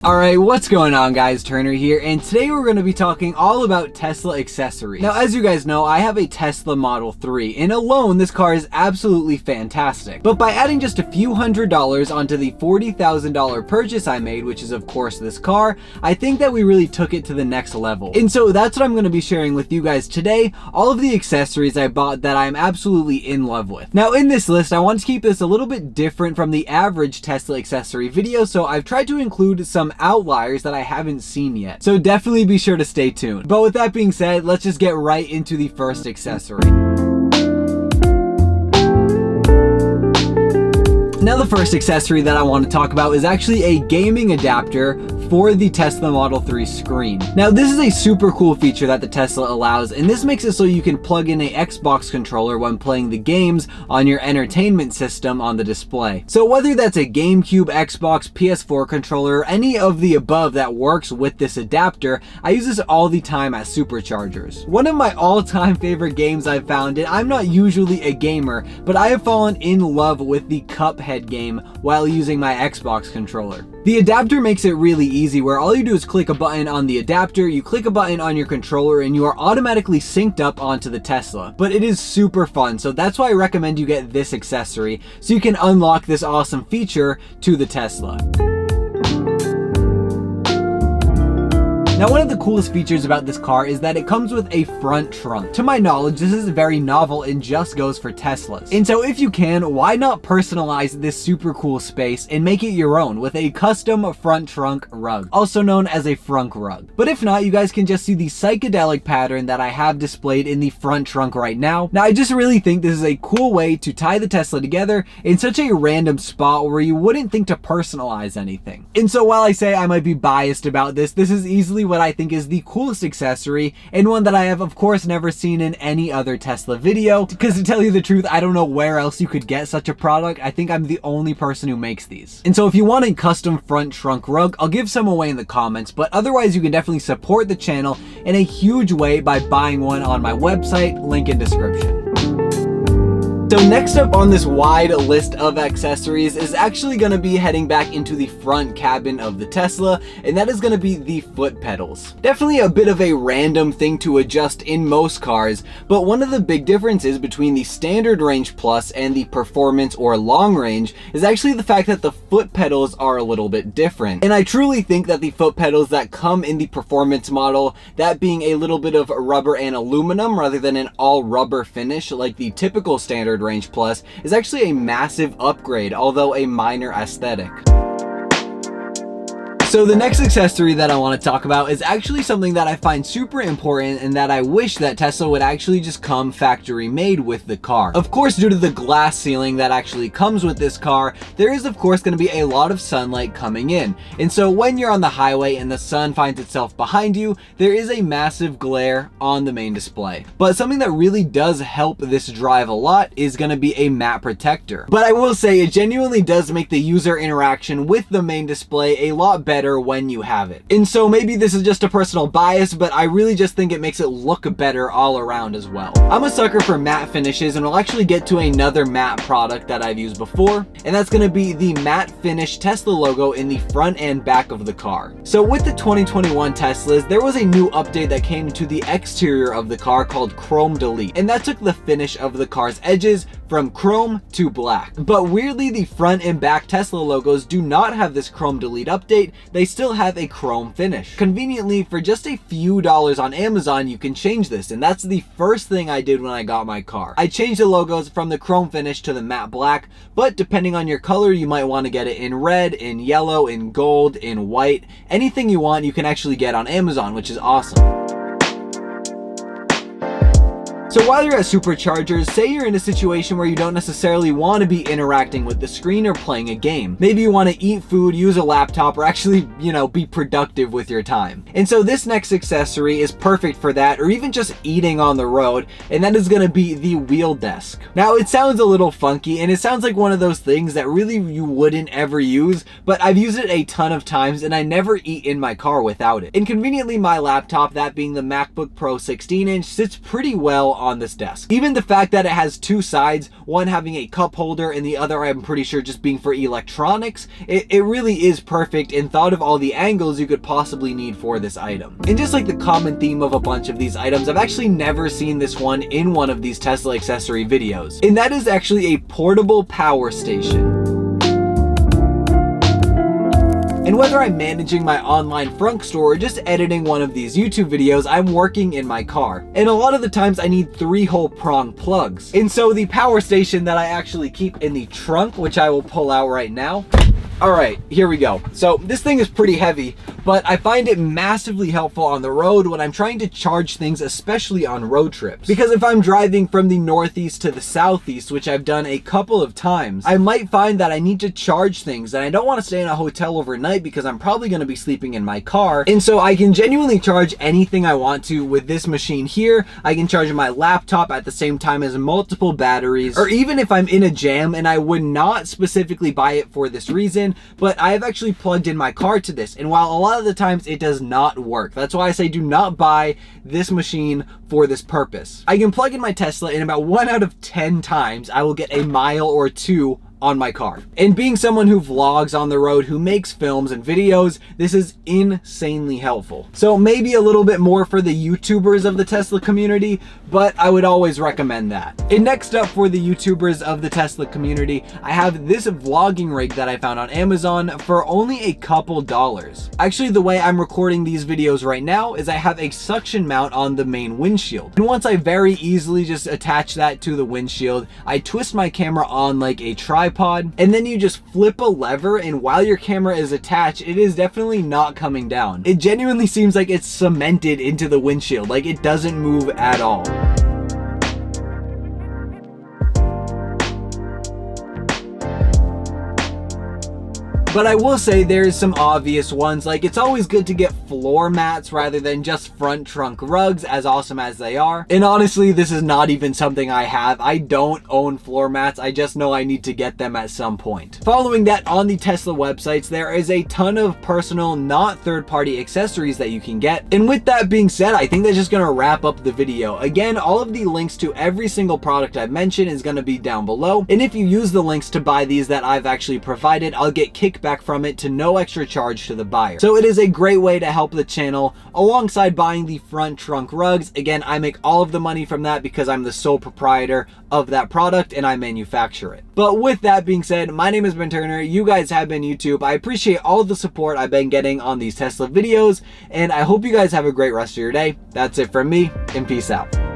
Alright, what's going on guys, Turner here, and today we're going to be talking all about Tesla accessories. Now, as you guys know, I have a Tesla Model 3, and alone this car is absolutely fantastic. But by adding just a few $100s onto the $40,000 purchase I made, which is of course this car, I think that we really took it to the next level. And so that's what I'm going to be sharing with you guys today, all of the accessories I bought that I'm absolutely in love with. Now in this list, I want to keep this a little bit different from the average Tesla accessory video, so I've tried to include some outliers that I haven't seen yet. So definitely be sure to stay tuned. But with that being said, let's just get right into the first accessory. Now the first accessory that I want to talk about is actually a gaming adapter for the Tesla Model 3 screen. Now this is a super cool feature that the Tesla allows, and this makes it so you can plug in a Xbox controller when playing the games on your entertainment system on the display. So whether that's a GameCube, Xbox, PS4 controller, or any of the above that works with this adapter, I use this all the time as superchargers. One of my all-time favorite games I've found, and I'm not usually a gamer, but I have fallen in love with the Cuphead game while using my Xbox controller. The adapter makes it really easy, where all you do is click a button on the adapter, you click a button on your controller, and you are automatically synced up onto the Tesla. But it is super fun, so that's why I recommend you get this accessory, so you can unlock this awesome feature to the Tesla. Now, one of the coolest features about this car is that it comes with a front trunk. To my knowledge, this is very novel and just goes for Teslas. And so if you can, why not personalize this super cool space and make it your own with a custom front trunk rug, also known as a frunk rug. But if not, you guys can just see the psychedelic pattern that I have displayed in the front trunk right now. Now, I just really think this is a cool way to tie the Tesla together in such a random spot where you wouldn't think to personalize anything. And so while I say I might be biased about this, this is easily what I think is the coolest accessory, and one that I have of course never seen in any other Tesla video, because to tell you the truth, I don't know where else you could get such a product. I think I'm the only person who makes these. And so if you want a custom front trunk rug, I'll give some away in the comments, but otherwise you can definitely support the channel in a huge way by buying one on my website, link in description. So next up on this wide list of accessories is actually going to be heading back into the front cabin of the Tesla, and that is going to be the foot pedals. Definitely a bit of a random thing to adjust in most cars, but one of the big differences between the standard range plus and the performance or long range is actually the fact that the foot pedals are a little bit different. And I truly think that the foot pedals that come in the performance model, that being a little bit of rubber and aluminum rather than an all rubber finish like the typical standard range plus, is actually a massive upgrade, although a minor aesthetic. So the next accessory that I want to talk about is actually something that I find super important and that I wish that Tesla would actually just come factory made with the car. Of course, due to the glass ceiling that actually comes with this car, there is of course going to be a lot of sunlight coming in. And so when you're on the highway and the sun finds itself behind you, there is a massive glare on the main display. But something that really does help this drive a lot is going to be a matte protector. But I will say it genuinely does make the user interaction with the main display a lot better when you have it. And so maybe this is just a personal bias, but I really just think it makes it look better all around as well. I'm a sucker for matte finishes, and we'll actually get to another matte product that I've used before, and that's going to be the matte finish Tesla logo in the front and back of the car. So with the 2021 Teslas, there was a new update that came to the exterior of the car called Chrome Delete, and that took the finish of the car's edges from chrome to black. But weirdly, the front and back Tesla logos do not have this Chrome Delete update. They still have a chrome finish. Conveniently, for just a few dollars on Amazon, you can change this, and that's the first thing I did when I got my car. I changed the logos from the chrome finish to the matte black, but depending on your color, you might want to get it in red, in yellow, in gold, in white. Anything you want, you can actually get on Amazon, which is awesome. So while you're at superchargers, say you're in a situation where you don't necessarily want to be interacting with the screen or playing a game. Maybe you want to eat food, use a laptop, or actually, be productive with your time. And so this next accessory is perfect for that, or even just eating on the road, and that is going to be the wheel desk. Now, it sounds a little funky, and it sounds like one of those things that really you wouldn't ever use, but I've used it a ton of times, and I never eat in my car without it. And conveniently, my laptop, that being the MacBook Pro 16-inch, sits pretty well on this desk. Even the fact that it has two sides, one having a cup holder and the other I'm pretty sure just being for electronics, it really is perfect and thought of all the angles you could possibly need for this item. And just like the common theme of a bunch of these items, I've actually never seen this one in one of these Tesla accessory videos. And that is actually a portable power station. And whether I'm managing my online frunk store or just editing one of these YouTube videos, I'm working in my car. And a lot of the times I need 3-hole prong plugs. And so the power station that I actually keep in the trunk, which I will pull out right now. All right, here we go. So this thing is pretty heavy, but I find it massively helpful on the road when I'm trying to charge things, especially on road trips. Because if I'm driving from the northeast to the southeast, which I've done a couple of times, I might find that I need to charge things and I don't want to stay in a hotel overnight because I'm probably going to be sleeping in my car. And so I can genuinely charge anything I want to with this machine here. I can charge my laptop at the same time as multiple batteries, or even if I'm in a jam, and I would not specifically buy it for this reason, but I have actually plugged in my car to this, and while a lot of the times it does not work, that's why I say do not buy this machine for this purpose. I can plug in my Tesla, and about 1 out of 10 times I will get a mile or 2 on my car. And being someone who vlogs on the road, who makes films and videos, this is insanely helpful. So maybe a little bit more for the YouTubers of the Tesla community, but I would always recommend that. And next up for the YouTubers of the Tesla community, I have this vlogging rig that I found on Amazon for only a couple dollars. Actually, the way I'm recording these videos right now is I have a suction mount on the main windshield. And once I very easily just attach that to the windshield, I twist my camera on like a tripod, and then you just flip a lever, and while your camera is attached, it is definitely not coming down. It genuinely seems like it's cemented into the windshield, like it doesn't move at all. But I will say there's some obvious ones, like it's always good to get floor mats rather than just front trunk rugs, as awesome as they are. And honestly, this is not even something I have. I don't own floor mats, I just know I need to get them at some point. Following that, on the Tesla websites, there is a ton of personal, not third-party accessories that you can get. And with that being said, I think that's just gonna wrap up the video. Again, all of the links to every single product I've mentioned is gonna be down below. And if you use the links to buy these that I've actually provided, I'll get kickback from it to no extra charge to the buyer. So it is a great way to help the channel alongside buying the front trunk rugs. Again, I make all of the money from that because I'm the sole proprietor of that product and I manufacture it. But with that being said, my name is Ben Turner. You guys have been YouTube. I appreciate all the support I've been getting on these Tesla videos, and I hope you guys have a great rest of your day. That's it from me, and peace out.